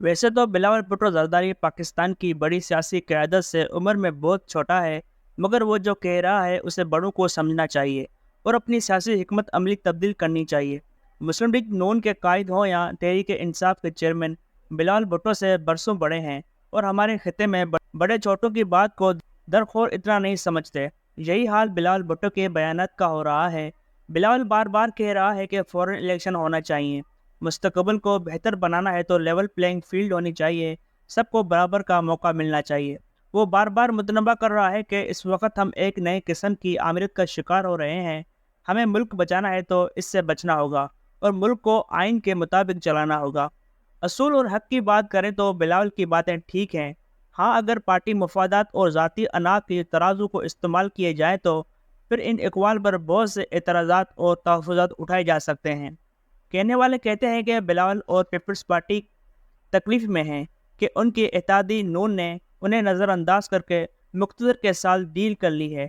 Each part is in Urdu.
ویسے تو بلاول بھٹو زرداری پاکستان کی بڑی سیاسی قیادت سے عمر میں بہت چھوٹا ہے، مگر وہ جو کہہ رہا ہے اسے بڑوں کو سمجھنا چاہیے اور اپنی سیاسی حکمت عملی تبدیل کرنی چاہیے۔ مسلم لیگ نون کے قائد ہوں یا تحریک انصاف کے چیئرمین، بلاول بھٹو سے برسوں بڑے ہیں اور ہمارے خطے میں بڑے چھوٹوں کی بات کو درخور اتنا نہیں سمجھتے۔ یہی حال بلاول بھٹو کے بیانات کا ہو رہا ہے۔ بلاول بار بار کہہ رہا ہے کہ فوراً الیکشن ہونا چاہیے، مستقبل کو بہتر بنانا ہے تو لیول پلینگ فیلڈ ہونی چاہیے، سب کو برابر کا موقع ملنا چاہیے۔ وہ بار بار متنبہ کر رہا ہے کہ اس وقت ہم ایک نئے قسم کی آمریت کا شکار ہو رہے ہیں، ہمیں ملک بچانا ہے تو اس سے بچنا ہوگا اور ملک کو آئین کے مطابق چلانا ہوگا۔ اصول اور حق کی بات کریں تو بلاول کی باتیں ٹھیک ہیں، ہاں اگر پارٹی مفادات اور ذاتی انا کے ترازو کو استعمال کیے جائیں تو پھر ان اقوال پر بہت سے اعتراضات اور تحفظات اٹھائے جا سکتے ہیں۔ کہنے والے کہتے ہیں کہ بلاول اور پیپلز پارٹی تکلیف میں ہیں کہ ان کی اتحادی نون نے انہیں نظر انداز کر کے مقتدر کے ساتھ ڈیل کر لی ہے۔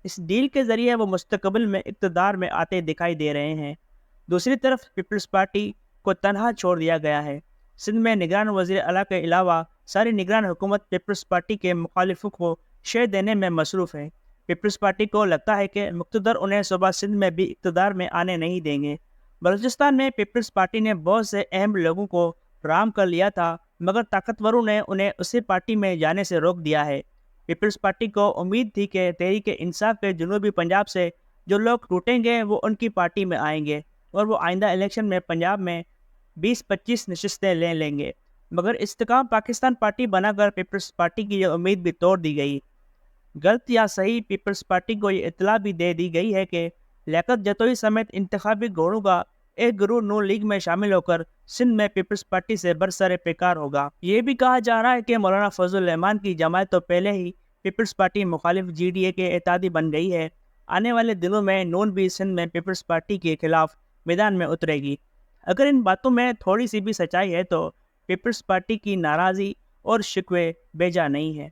اس ڈیل کے ذریعے وہ مستقبل میں اقتدار میں آتے دکھائی دے رہے ہیں۔ دوسری طرف پیپلز پارٹی کو تنہا چھوڑ دیا گیا ہے۔ سندھ میں نگران وزیر اعلیٰ کے علاوہ ساری نگران حکومت پیپلز پارٹی کے مخالفوں کو شے دینے میں مصروف ہے۔ پیپلز پارٹی کو لگتا ہے کہ مقتدر انہیں صوبہ سندھ میں بھی اقتدار میں آنے نہیں دیں گے۔ بلوچستان میں پیپلز پارٹی نے بہت سے اہم لوگوں کو رام کر لیا تھا، مگر طاقتوروں نے انہیں اسی پارٹی میں جانے سے روک دیا ہے۔ پیپلز پارٹی کو امید تھی کہ تحریک انصاف کے جنوبی پنجاب سے جو لوگ ٹوٹیں گے وہ ان کی پارٹی میں آئیں گے اور وہ آئندہ الیکشن میں پنجاب میں 20-25 نشستیں لے لیں گے، مگر استحکام پاکستان پارٹی بنا کر پیپلز پارٹی کی یہ امید بھی توڑ دی گئی۔ غلط یا صحیح، پیپلز پارٹی کو یہ اطلاع بھی دے دی گئی ہے کہ لیاقت جتوئی سمیت انتخابی گھوڑوں کا ایک گروہ نون لیگ میں شامل ہو کر سندھ میں پیپلز پارٹی سے برسر پیکار ہوگا۔ یہ بھی کہا جا رہا ہے کہ مولانا فضل الرحمان کی جماعت تو پہلے ہی پیپلز پارٹی مخالف جی ڈی اے کے اتحادی بن گئی ہے، آنے والے دنوں میں نون بھی سندھ میں پیپلز پارٹی کے خلاف میدان میں اترے گی۔ اگر ان باتوں میں تھوڑی سی بھی سچائی ہے تو پیپلز پارٹی کی ناراضی اور شکوے بیجا نہیں ہے۔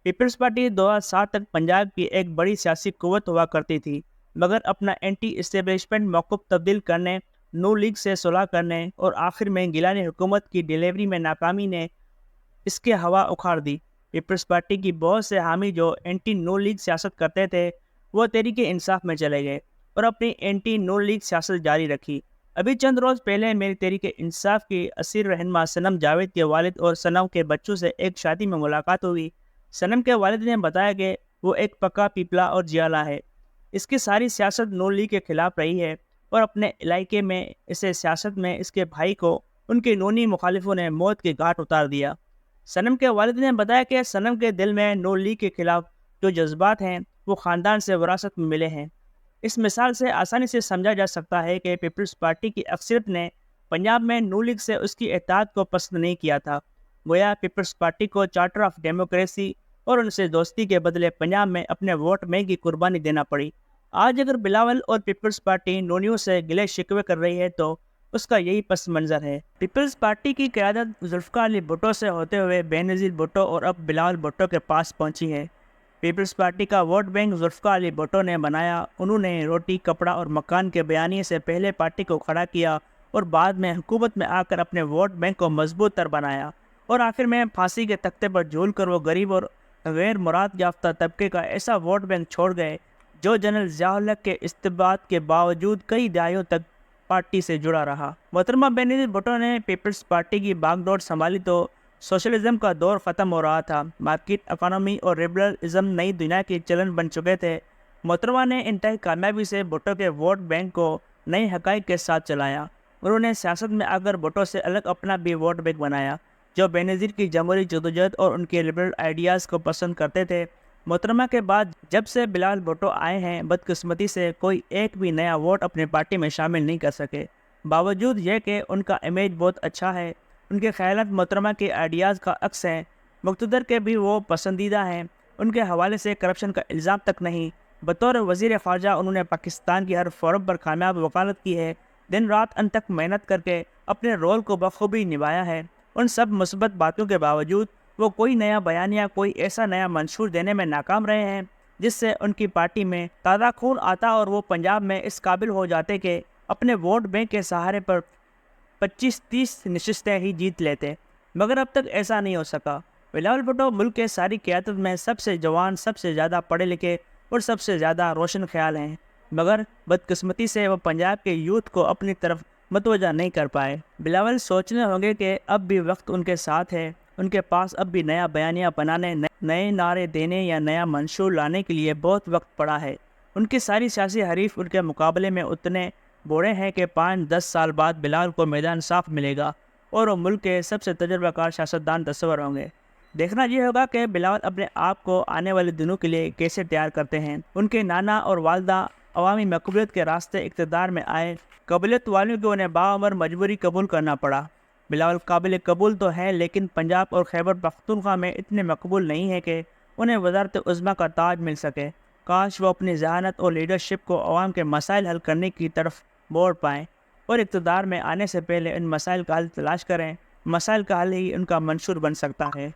پیپلز پارٹی 2007 تک پنجاب کی ایک بڑی سیاسی قوت ہوا کرتی تھی، مگر اپنا اینٹی اسٹیبلشمنٹ موقف تبدیل کرنے، نون لیگ سے صلح کرنے اور آخر میں گیلانی حکومت کی ڈیلیوری میں ناکامی نے اس کے ہوا اکھاڑ دی۔ پیپلز پارٹی کی بہت سے حامی جو اینٹی نون لیگ سیاست کرتے تھے وہ تحریک انصاف میں چلے گئے اور اپنی اینٹی نون لیگ سیاست جاری رکھی۔ ابھی چند روز پہلے میری تحریک انصاف کی اسیر رہنما صنم جاوید کے والد اور صنم کے بچوں سے ایک شادی میں ملاقات ہوئی۔ صنم کے والد نے بتایا کہ وہ ایک پکا پیپلا اور جیالا ہے، اس کی ساری سیاست نون لیگ کے خلاف رہی ہے اور اپنے علاقے میں اسے سیاست میں اس کے بھائی کو ان کے نونی مخالفوں نے موت کے گھاٹ اتار دیا۔ صنم کے والد نے بتایا کہ صنم کے دل میں نون لیگ کے خلاف جو جذبات ہیں وہ خاندان سے وراثت میں ملے ہیں۔ اس مثال سے آسانی سے سمجھا جا سکتا ہے کہ پیپلز پارٹی کی اکثریت نے پنجاب میں نون لیگ سے اس کی اتحاد کو پسند نہیں کیا تھا، گویا پیپلز پارٹی کو چارٹر آف ڈیموکریسی اور ان سے دوستی کے بدلے پنجاب میں اپنے ووٹ میں کی قربانی دینا پڑی۔ آج اگر بلاول اور پیپلز پارٹی نونیوں سے گلے شکوے کر رہی ہے تو اس کا یہی پس منظر ہے۔ پیپلز پارٹی کی قیادت ذوالفقار علی بھٹو سے ہوتے ہوئے بے نظیر بھٹو اور اب بلاول بھٹو کے پاس پہنچی ہے۔ پیپلز پارٹی کا ووٹ بینک ذوالفقار علی بھٹو نے بنایا۔ انہوں نے روٹی، کپڑا اور مکان کے بیانیے سے پہلے پارٹی کو کھڑا کیا اور بعد میں حکومت میں آ کر اپنے ووٹ بینک کو مضبوط تر بنایا اور آخر میں پھانسی کے تختے پر جھول کر وہ غریب اور غیر مراد یافتہ طبقے کا ایسا ووٹ بینک چھوڑ گئے جو جنرل ضیاء الحق کے استعفاء کے باوجود کئی دہائیوں تک پارٹی سے جڑا رہا۔ محترمہ بے نظیر بھٹو نے پیپلز پارٹی کی باغ ڈور سنبھالی تو سوشلزم کا دور ختم ہو رہا تھا، مارکیٹ اکانومی اور لبرلزم نئی دنیا کے چلن بن چکے تھے۔ محترمہ نے انتہائی کامیابی سے بھٹو کے ووٹ بینک کو نئے حقائق کے ساتھ چلایا۔ انہوں نے سیاست میں آ کر بھٹو سے الگ اپنا بھی ووٹ بینک بنایا جو بے نظیر کی جمہوری جدوجہد اور ان کے لبرل آئیڈیاز کو پسند کرتے تھے۔ محترمہ کے بعد جب سے بلاول بھٹو آئے ہیں، بدقسمتی سے کوئی ایک بھی نیا ووٹ اپنی پارٹی میں شامل نہیں کر سکے، باوجود یہ کہ ان کا امیج بہت اچھا ہے۔ ان کے خیالات محترمہ کے آئیڈیاز کا عکس ہیں، مقتدر کے بھی وہ پسندیدہ ہیں، ان کے حوالے سے کرپشن کا الزام تک نہیں۔ بطور وزیر خارجہ انہوں نے پاکستان کی ہر فورم پر کامیاب وکالت کی ہے، دن رات ان تک محنت کر کے اپنے رول کو بخوبی نبھایا ہے۔ ان سب مثبت باتوں کے باوجود وہ کوئی نیا بیانیہ، کوئی ایسا نیا منشور دینے میں ناکام رہے ہیں جس سے ان کی پارٹی میں تازہ خون آتا اور وہ پنجاب میں اس قابل ہو جاتے کہ اپنے ووٹ بینک کے سہارے پر 25-30 نشستیں ہی جیت لیتے۔ مگر اب تک ایسا نہیں ہو سکا۔ بلاول بھٹو ملک کے ساری قیادت میں سب سے جوان، سب سے زیادہ پڑھے لکھے اور سب سے زیادہ روشن خیال ہیں، مگر بدقسمتی سے وہ پنجاب کے یوتھ کو اپنی طرف متوجہ نہیں کر پائے۔ بلاول سوچنے ہوں گے کہ اب بھی وقت ان کے ساتھ ہے، ان کے پاس اب بھی نیا بیانیہ بنانے، نئے نعرے دینے یا نیا منشور لانے کے لیے بہت وقت پڑا ہے۔ ان کی ساری سیاسی حریف ان کے مقابلے میں اتنے بوڑھے ہیں کہ 5-10 سال بعد بلاول کو میدان صاف ملے گا اور وہ ملک کے سب سے تجربہ کار سیاستدان تصور ہوں گے۔ دیکھنا یہ ہوگا کہ بلاول اپنے آپ کو آنے والے دنوں کے لیے کیسے تیار کرتے ہیں۔ ان کے نانا اور والدہ عوامی مقبولیت کے راستے اقتدار میں آئے، قبولیت والوں کو انہیں باعمر مجبوری قبول کرنا پڑا۔ بلاول قابل قبول تو ہیں، لیکن پنجاب اور خیبر پختونخوا میں اتنے مقبول نہیں ہیں کہ انہیں وزارت عظمیٰ کا تاج مل سکے۔ کاش وہ اپنی ذہانت اور لیڈرشپ کو عوام کے مسائل حل کرنے کی طرف موڑ پائیں اور اقتدار میں آنے سے پہلے ان مسائل کا حل تلاش کریں۔ مسائل کا حل ہی ان کا منشور بن سکتا ہے۔